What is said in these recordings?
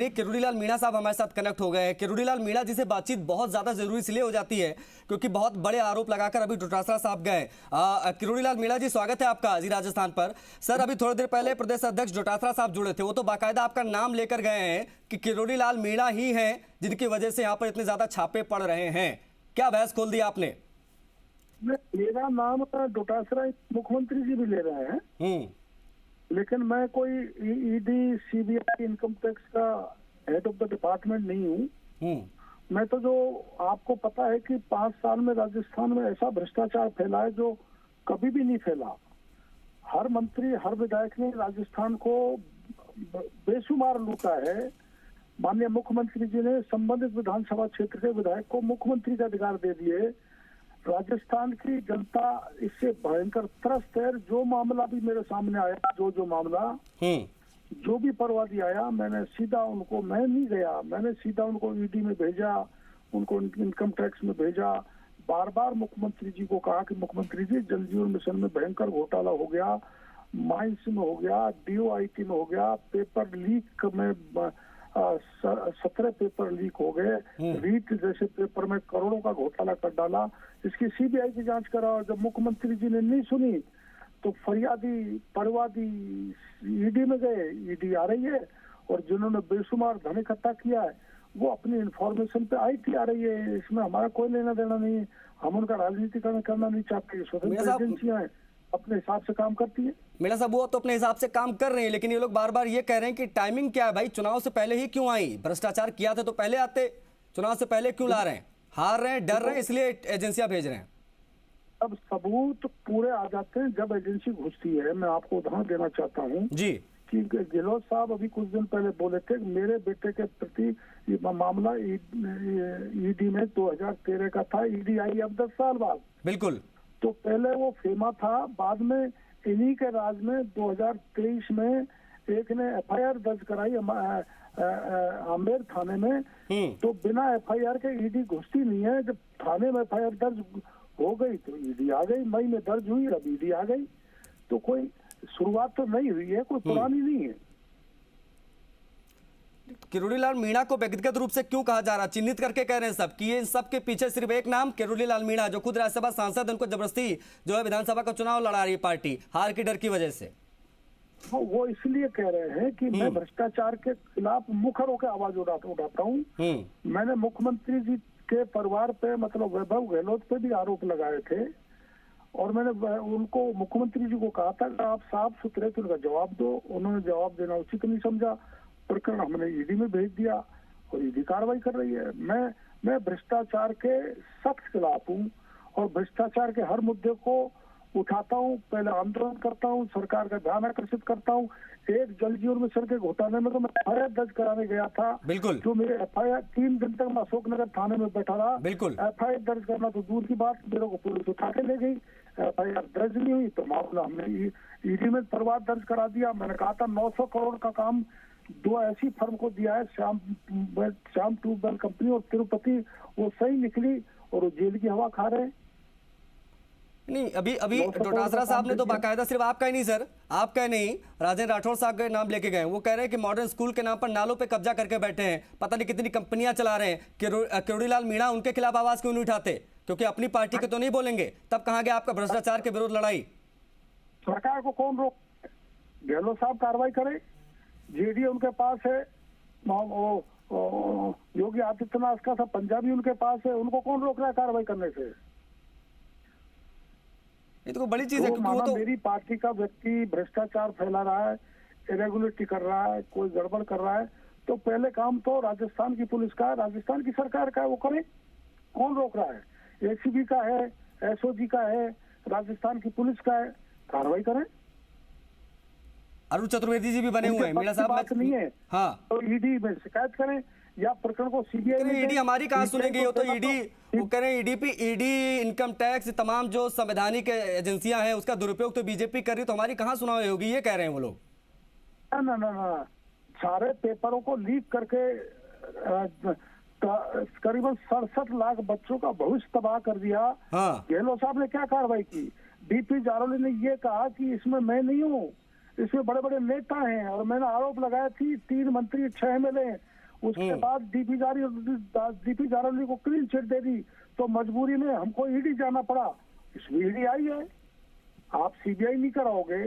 किरोड़ीलाल मीणा साहब हमारे साथ कनेक्ट हो गए हैं। किरोड़ीलाल मीणा जी से बातचीत बहुत ज्यादा जरूरी इसलिए हो जाती है क्योंकि बहुत बड़े आरोप लगाकर अभी डोटासरा साहब गए। किरोड़ीलाल मीणा जी, स्वागत है आपका जी राजस्थान पर। सर, अभी थोड़ी देर पहले प्रदेश अध्यक्ष डोटासरा साहब जुड़े थे, वो तो बाकायदा आपका नाम लेकर गए हैं कि किरोड़ीलाल मीणा ही हैं जिनकी वजह से यहाँ पर इतने ज्यादा छापे पड़ रहे हैं। क्या बहस खोल दी आपने? मेरा नाम डोटासरा मुख्यमंत्री जी भी ले रहे हैं, लेकिन मैं कोई ईडी, सीबीआई, इनकम टैक्स का हेड ऑफ द डिपार्टमेंट नहीं हूँ। मैं तो, जो आपको पता है कि 5 साल में राजस्थान में ऐसा भ्रष्टाचार फैला है जो कभी भी नहीं फैला। हर मंत्री, हर विधायक ने राजस्थान को बेशुमार लूटा है। माननीय मुख्यमंत्री जी ने संबंधित विधानसभा क्षेत्र के विधायक को मुख्यमंत्री का अधिकार दे दिए। राजस्थान की जनता इससे भयंकर त्रस्त है। जो मामला भी मेरे सामने आया, जो मामला, जो भी परवादी आया, मैंने सीधा उनको, मैं नहीं गया, मैंने सीधा उनको ईडी में भेजा, उनको इनकम टैक्स में भेजा। बार बार मुख्यमंत्री जी को कहा कि मुख्यमंत्री जी, जल जीवन मिशन में भयंकर घोटाला हो गया, माइंस में हो गया, डीओआईटी में हो गया, पेपर लीक में 17 पेपर लीक हो गए, रीट जैसे पेपर में करोड़ों का घोटाला कर डाला। इसकी सीबीआई की जांच करा। जब मुख्यमंत्री जी ने नहीं सुनी तो फरियादी, परवादी ईडी में गए। ईडी आ रही है और जिन्होंने बेशुमार धन इकट्ठा किया है वो अपनी इंफॉर्मेशन पे आईटी आ रही है। इसमें हमारा कोई लेना देना नहीं है। हम उनका राजनीतिकरण करना नहीं चाहते। स्वतंत्र एजेंसियां अपने हिसाब से काम करती है। मीणा साहब, वो तो अपने हिसाब से काम कर रहे हैं, लेकिन ये लोग बार बार ये कह रहे हैं कि टाइमिंग क्या है भाई, चुनाव से पहले ही क्यों आई? भ्रष्टाचार किया था तो पहले आते, चुनाव से पहले क्यों ला रहे हैं? हार रहे हैं, डर रहे हैं, इसलिए एजेंसियां भेज रहे हैं। अब सबूत पूरे आ जाते हैं जब एजेंसी घुसती है। मैं आपको उदाहरण देना चाहता हूँ जी कि गहलोत साहब अभी कुछ दिन पहले बोले थे मेरे बेटे के प्रति मामला ईडी में 2013 का था, ईडी आई अब 10 साल बाद। बिल्कुल। तो पहले वो फेमा था, बाद में इन्हीं के राज में 2023 में एक ने एफआईआर दर्ज कराई आमेर थाने में। तो बिना एफआईआर के ईडी घुसती नहीं है। जब थाने में एफआईआर दर्ज हो गई तो ईडी आ गई। मई में दर्ज हुई, अब ईडी आ गई। तो कोई शुरुआत तो नहीं हुई है, कोई पुरानी नहीं है। किरोड़ीलाल मीणा को व्यक्तिगत रूप से क्यों कहा जा रहा, चिन्हित करके कह रहे हैं सब कि ये सब के पीछे सिर्फ एक नाम किरोड़ीलाल मीणा, जो खुद राज्यसभा सांसद, उनको जबरदस्ती जो है विधानसभा का चुनाव लड़ा रही है पार्टी, हार के डर की वजह से। वो इसलिए कह रहे हैं कि मैं भ्रष्टाचार के खिलाफ मुखर होकर आवाज उठाता हूँ। मैंने मुख्यमंत्री जी के परिवार पे, मतलब वैभव गहलोत पे भी आरोप लगाए थे और मैंने उनको, मुख्यमंत्री जी को कहा था कि आप साफ सुथरे तो उनका जवाब दो। उन्होंने जवाब देना उचित नहीं समझा। प्रकरण हमने ईडी में भेज दिया और ईडी कार्रवाई कर रही है। मैं भ्रष्टाचार के सख्त खिलाफ हूँ और भ्रष्टाचार के हर मुद्दे को उठाता हूँ। पहले आंदोलन करता हूँ, सरकार का ध्यान आकर्षित करता हूँ। एक जल जीवन मिशन के घोटाले में तो मैं एफआईआर दर्ज कराने गया था। बिल्कुल। जो मेरे एफआईआर 3 दिन तक मैं अशोकनगर थाने में बैठा रहा। बिल्कुल। एफआईआर दर्ज करना तो दूर की बात, मेरे को पुलिस उठा के ले गई। एफआईआर दर्ज नहीं हुई तो मामला हमने ईडी में परिवार दर्ज करा दिया। मैंने कहा था 900 करोड़ का काम 2 ऐसी फर्म को दिया है, श्याम ट्यूबवेल कंपनी और तिरुपति, वो सही निकली और वो जेल की हवा खा रहे हैं। नहीं, अभी डोटासरा साहब ने तो बाकायदा सिर्फ आपका ही नहीं सर, आपका ही नहीं, राजेंद्र राठौड़ साहब का नाम लेके गए। वो कह रहे हैं कि मॉडर्न स्कूल के नाम पर नालों पे कब्जा करके बैठे हैं, पता नहीं कितनी कंपनियां चला रहे हैं। किरोड़ीलाल मीणा उनके खिलाफ आवाज क्यों नहीं उठाते? क्योंकि अपनी पार्टी के तो नहीं बोलेंगे, तब कहां गया आपका भ्रष्टाचार के विरोध लड़ाई? सरकार को कौन रोक? गहलोत साहब कार्रवाई करे, जेडी उनके पास है, योगी आदित्यनाथ का था पंजाबी उनके पास है, उनको कौन रोक रहा है कार्रवाई करने से? ये तो बड़ी चीज है। वो तो मेरी पार्टी का व्यक्ति भ्रष्टाचार फैला रहा है, इरेगुलरिटी कर रहा है, कोई गड़बड़ कर रहा है, तो पहले काम तो राजस्थान की पुलिस का है, राजस्थान की सरकार का है, वो करे। कौन रोक रहा है? एसीबी का है, एसओजी का है, राजस्थान की पुलिस का है, कार्रवाई करें। अरुण चतुर्वेदी जी भी बने हुए हैं। मीणा साहब बात नहीं है। हाँ, तो ईडी में शिकायत करें या प्रकरण को सीबीआई में। ईडी हमारी कहां सुनेगी? वो तो ईडी, वो कह रहे हैं ईडी, इनकम टैक्स, तमाम जो संवैधानिक एजेंसियां हैं उसका दुरुपयोग तो बीजेपी कर रही, तो हमारी कहां सुनवाई होगी, ये कह रहे हैं वो लोग। ना, सारे पेपरों को लीक करके करीबन 67 लाख बच्चों का भविष्य तबाह कर दिया। गहलोत साहब ने क्या कार्रवाई की? डीपी जारोली ने ये कहा कि इसमें मैं नहीं हूँ, इसमें बड़े बड़े नेता हैं और मैंने आरोप लगाया थी 3 मंत्री 6 एमएलए उसके बाद डीपी जारौली को क्लीन चिट दे दी, तो मजबूरी में हमको ईडी जाना पड़ा। इसमें ईडी आई है। आप सीबीआई नहीं कराओगे,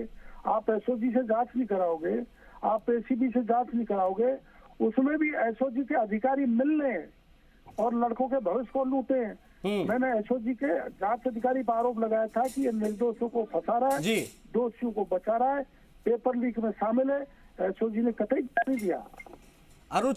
आप एसओजी से जांच नहीं कराओगे, आप एसीबी से जांच नहीं कराओगे, उसमें भी एसओजी के अधिकारी मिलने और लड़कों के भविष्य को लूटे। मैंने एसओजी के जांच अधिकारी पर आरोप लगाया था कि ये निर्दोषों को फंसा रहा है, दोषियों को बचा रहा है, पेपर लीक में शामिल है। एसओजी ने कतई नहीं दिया। अरुण